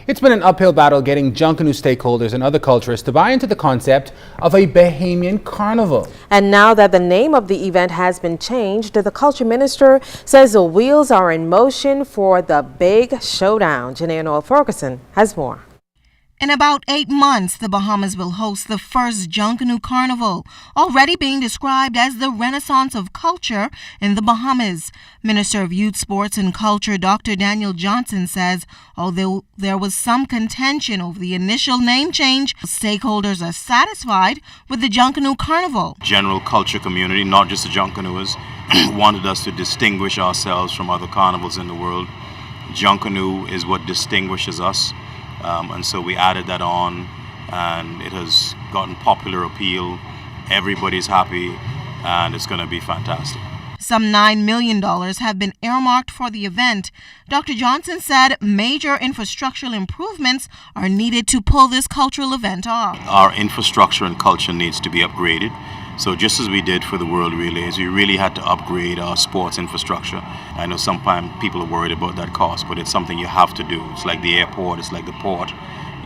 It's been an uphill battle getting Junkanoo stakeholders and other culturists to buy into the concept of a Bahamian carnival. And now that the name of the event has been changed, the culture minister says the wheels are in motion for the big showdown. Janae Ferguson has more. In about 8 months, the Bahamas will host the first Junkanoo Carnival, already being described as the renaissance of culture in the Bahamas. Minister of Youth, Sports and Culture Dr. Daniel Johnson says although there was some contention over the initial name change, stakeholders are satisfied with the Junkanoo Carnival. General culture community, not just the Junkanooers, wanted us to distinguish ourselves from other carnivals in the world. Junkanoo is what distinguishes us. And so we added that on, and it has gotten popular appeal. Everybody's happy, and it's going to be fantastic. Some $9 million have been earmarked for the event. Dr. Johnson said major infrastructural improvements are needed to pull this cultural event off. Our infrastructure and culture needs to be upgraded. So just as we did for the World Relays, we really had to upgrade our sports infrastructure. I know sometimes people are worried about that cost, but it's something you have to do. It's like the airport, it's like the port.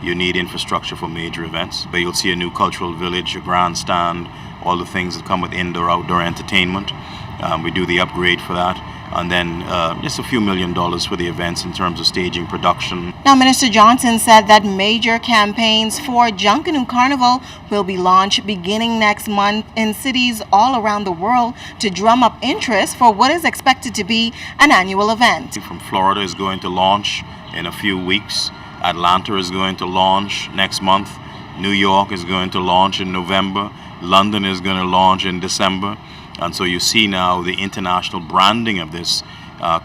You need infrastructure for major events. But you'll see a new cultural village, a grandstand, all the things that come with indoor-outdoor entertainment. We do the upgrade for that. And then just a few $1 million for the events in terms of staging, production. Now, Minister Johnson said that major campaigns for Junkanoo Carnival will be launched beginning next month in cities all around the world to drum up interest for what is expected to be an annual event. From Florida is going to launch in a few weeks. Atlanta is going to launch next month. New York is going to launch in November. London is going to launch in December. And so you see now the international branding of this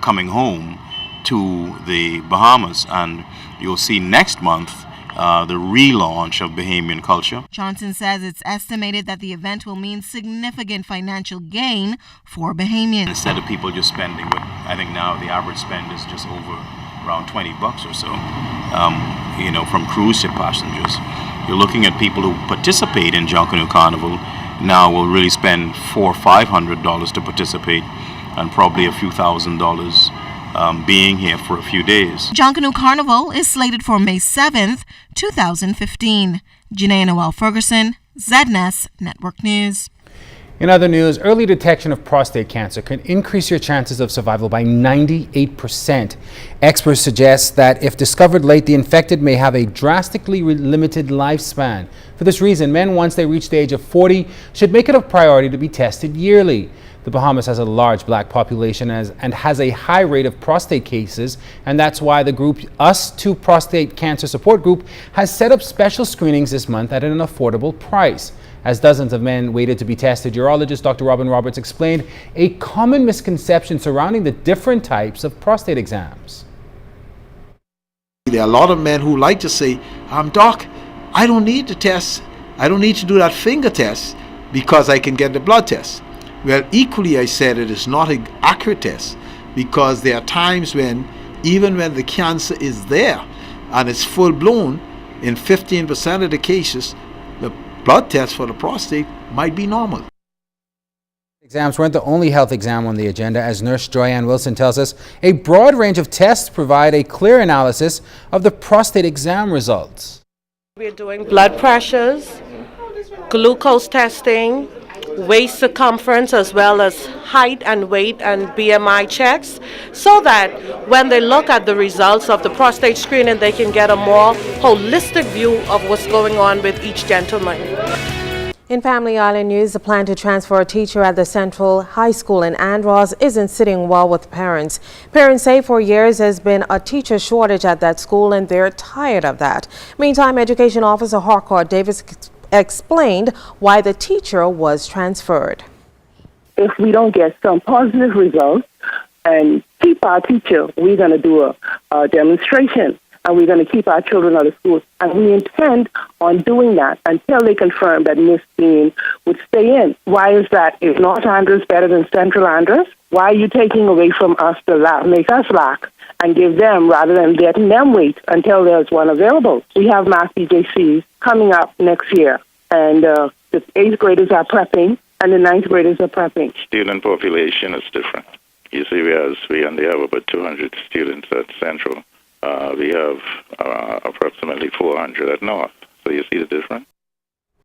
coming home to the Bahamas. And you'll see next month the relaunch of Bahamian culture. Johnson says it's estimated that the event will mean significant financial gain for Bahamians. Instead of people just spending, what I think now the average spend is just over around $20 or so, from cruise ship passengers. You're looking at people who participate in Junkanoo Carnival now will really spend $400 or $500 to participate, and probably a few $1,000s being here for a few days. Junkanoo Carnival is slated for May 7th, 2015. Janae Ferguson, ZNS Network News. In other news, early detection of prostate cancer can increase your chances of survival by 98%. Experts suggest that if discovered late, the infected may have a drastically limited lifespan. For this reason, men, once they reach the age of 40, should make it a priority to be tested yearly. The Bahamas has a large black population and has a high rate of prostate cases, and that's why the group Us2 Prostate Cancer Support Group has set up special screenings this month at an affordable price. As dozens of men waited to be tested, urologist Dr. Robin Roberts explained a common misconception surrounding the different types of prostate exams. There are a lot of men who like to say, Doc, I don't need to test. I don't need to do that finger test because I can get the blood test. Well, equally I said it is not an accurate test because there are times when, even when the cancer is there and it's full blown, in 15% of the cases, the blood test for the prostate might be normal. Exams weren't the only health exam on the agenda. As nurse Joyanne Wilson tells us, a broad range of tests provide a clear analysis of the prostate exam results. We're doing blood pressures, glucose testing, waist circumference, as well as height and weight and BMI checks, so that when they look at the results of the prostate screening, they can get a more holistic view of what's going on with each gentleman. In Family Island news, the plan to transfer a teacher at the Central High School in Andros isn't sitting well with parents. Parents say for years there's been a teacher shortage at that school and they're tired of that. Meantime, Education Officer Harcourt Davis explained why the teacher was transferred. If we don't get some positive results and keep our teacher, we're going to do a demonstration, and we're going to keep our children out of school. And we intend on doing that until they confirm that Miss Dean would stay in. Why is that? Is North Andros better than Central Andros? Why are you taking away from us to make us lack and give them, rather than letting them wait until there's one available? We have Math BJCs coming up next year, and the 8th graders are prepping, and the 9th graders are prepping. Student population is different. You see, we only have about 200 students at Central, we have approximately 400 at North. So you see the difference?